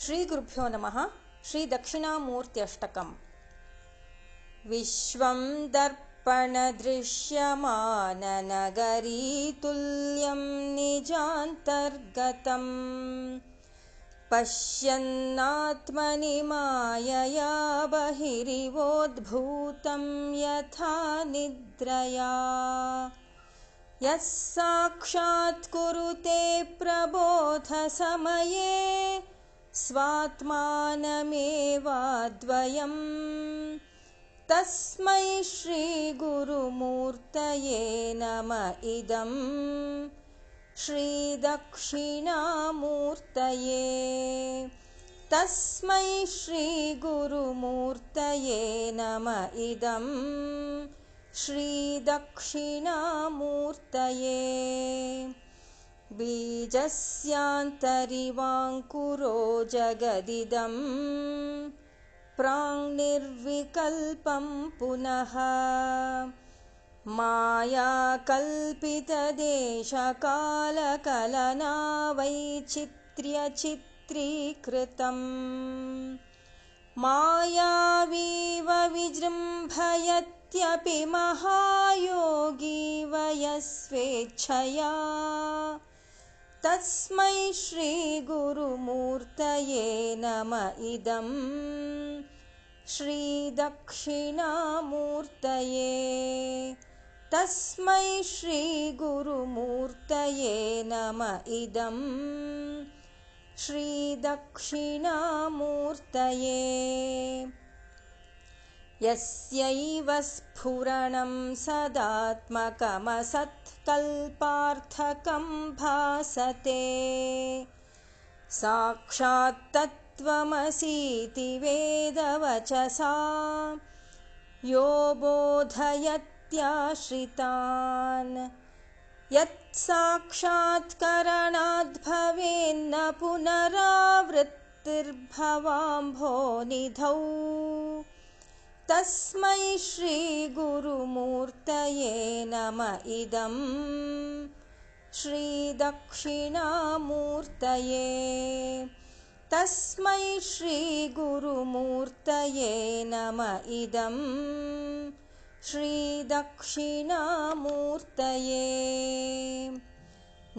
श्रीगुरुभ्यो नमः। श्रीदक्षिणामूर्त्यष्टकम्। विश्वं दर्पणदृश्यमाननगरीतुल्यं निजान्तर्गतं पश्यन्नात्मनि मायया बहिरिवोद्भूतं यथा निद्रया यः साक्षात् कुरुते प्रबोधसमये स्वात्मानमेवाद्वयम् तस्मै श्रीगुरुमूर्तये नम इदं श्रीदक्षिणामूर्तये तस्मै श्रीगुरुमूर्तये नम इदं श्रीदक्षिणामूर्तये। बीजस्यान्तरिवाङ्कुरो जगदिदं प्राङ्निर्विकल्पं पुनः मायाकल्पितदेशकालकलना वैचित्र्यचित्रीकृतम् मायावीव विजृम्भयत्यपि महायोगी वयस्वेच्छया तस्मै श्रीगुरुमूर्तये नम इदं श्रीदक्षिणामूर्तये तस्मै श्रीगुरुमूर्तये नम इदं श्रीदक्षिणामूर्तये। यस्यैव स्फुरणं सदात्मकमसत्कल्पार्थकं भासते साक्षात्तत्त्वमसीति वेदवचसा यो बोधयत्याश्रितान् यत्साक्षात्करणाद्भवेन्न पुनरावृत्तिर्भवाम्भोनिधौ तस्मै श्रीगुरुमूर्तये नम इदं श्रीदक्षिणामूर्तये तस्मै श्रीगुरुमूर्तये नम इदं श्रीदक्षिणामूर्तये।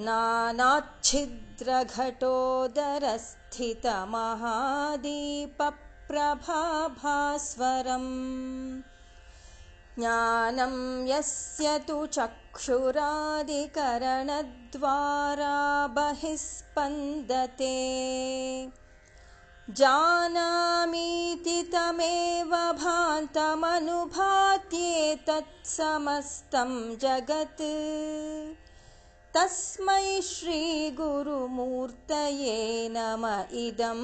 नानाच्छिद्रघटोदरस्थितमहादीपप्रभाभास्वरम् ज्ञानं यस्य तु चक्षुरादिकरणद्वारा बहिः स्पन्दते जानामीति तमेव भान्तमनुभात्येतत्समस्तं जगत् तस्मै श्रीगुरुमूर्तये नम इदं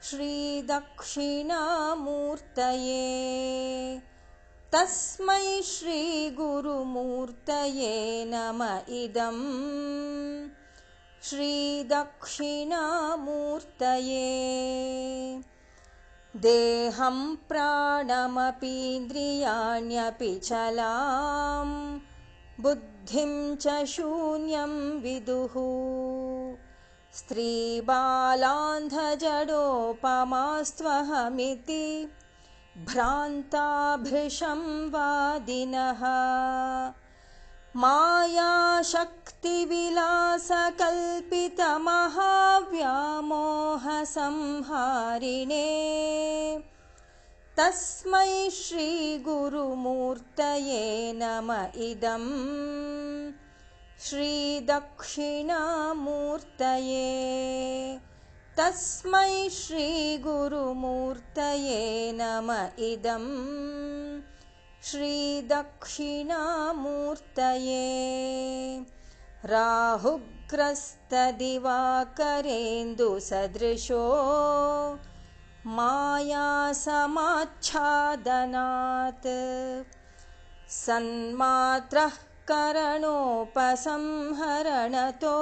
श्रीदक्षिणामूर्तये तस्मै श्रीगुरुमूर्तये नम इदं श्रीदक्षिणामूर्तये। देहं प्राणमपीन्द्रियाण्यपि चलां बुद्धिं च शून्यं विदुः स्त्रीबालान्धजडोपमास्त्वहमिति भ्रान्ताभृशं वादिनः मायाशक्तिविलासकल्पितमहाव्यामोहसंहारिणे तस्मै श्रीगुरुमूर्तये नम इदं श्रीदक्षिणामूर्तये तस्मै श्रीगुरुमूर्तये नम इदं श्रीदक्षिणामूर्तये। राहुग्रस्तदिवाकरेन्दुसदृशो मायासमाच्छादनात् सन्मात्रः करणोपसंहरणतो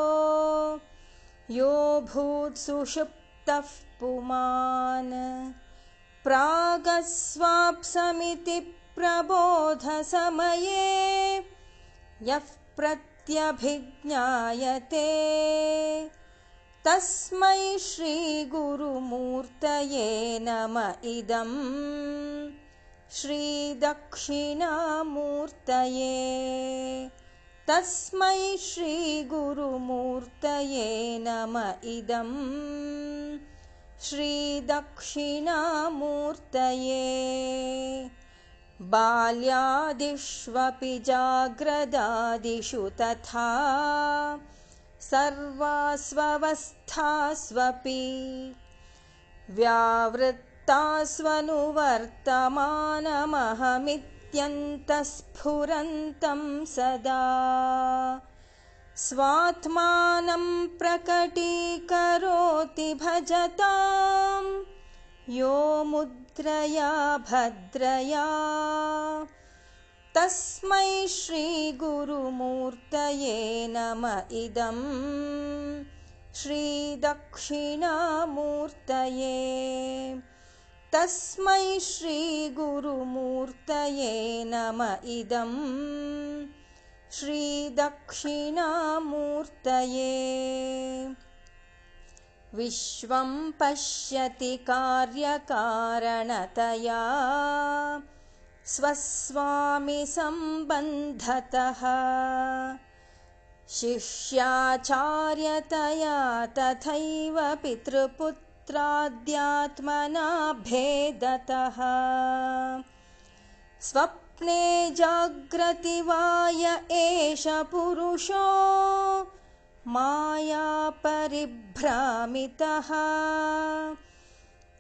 यो भूत्सुषुप्तः पुमान् प्रागस्वाप्समिति प्रबोधसमये यः प्रत्यभिज्ञायते तस्मै श्रीगुरुमूर्तये नम इदम् श्रीदक्षिणामूर्तये तस्मै श्रीगुरुमूर्तये नम इदम् श्रीदक्षिणामूर्तये बाल्यादिष्वपि जाग्रदादिषु तथा सर्वास्वस्थास्वपि व्यावृत्तास्वनुवर्तमानमहमित्यन्तःस्फुरन्तं सदा स्वात्मानं प्रकटीकरोति भजतां यो मुद्रया भद्रया तस्मै श्रीगुरुमूर्तये नम इदम् श्रीदक्षिणामूर्तये तस्मै श्रीगुरुमूर्तये नम इदम् श्रीदक्षिणामूर्तये विश्वं पश्यति कार्यकारणतया स्वस्वामिसम्बन्धतः शिष्याचार्यतया तथैव पितृपुत्राद्यात्मना भेदतः स्वप्ने जाग्रति वा य एष पुरुषो मायापरिभ्रामितः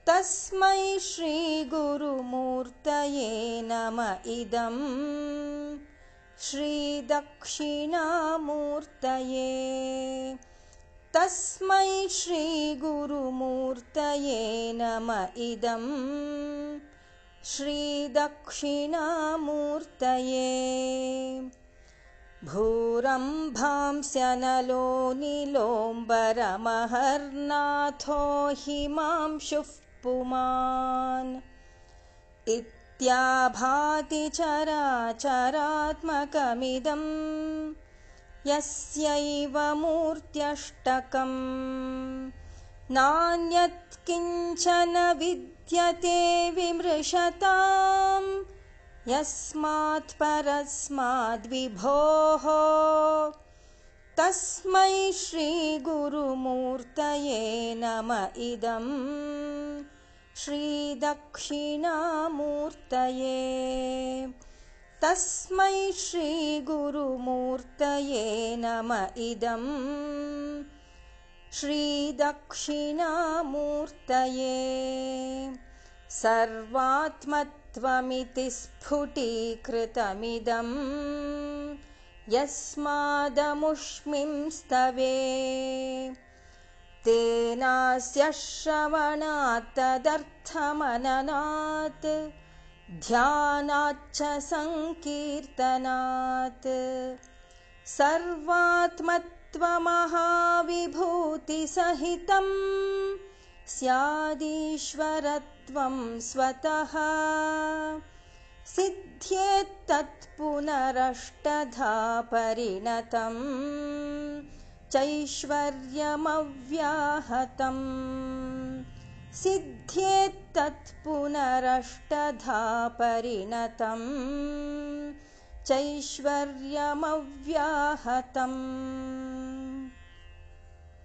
तस्मै श्रीगुरुमूर्तये नम इदम् श्रीदक्षिणामूर्तये तस्मै श्रीगुरुमूर्तये नम इदम् श्रीदक्षिणामूर्तये भूरम्भांस्यनलो नीलोऽम्बरमहर्नाथो हिमांशुः पुमान् इत्याभाति चराचरात्मकमिदं यस्यैव मूर्त्यष्टकम् नान्यत् किञ्चन विद्यते विमृशताम् यस्मात् परस्माद्विभोः तस्मै श्रीगुरुमूर्तये नम इदम् श्रीदक्षिणामूर्तये तस्मै श्रीगुरुमूर्तये नम इदम् श्रीदक्षिणामूर्तये सर्वात्मत्वमिति स्फुटीकृतमिदम् यस्मादमुष्मिंस्तवे तेनास्य श्रवणात् तदर्थमननात् ध्यानाच्च संकीर्तनात् सर्वात्मत्वमहाविभूतिसहितं स्यादीश्वरत्वं स्वतः सिद्ध्येत्तत्पुनरष्टधा परिणतं चैश्वर्यमव्याहतम् सिद्ध्येत्तत्पुनरष्टधा परिणतं चैश्वर्यमव्याहतम्।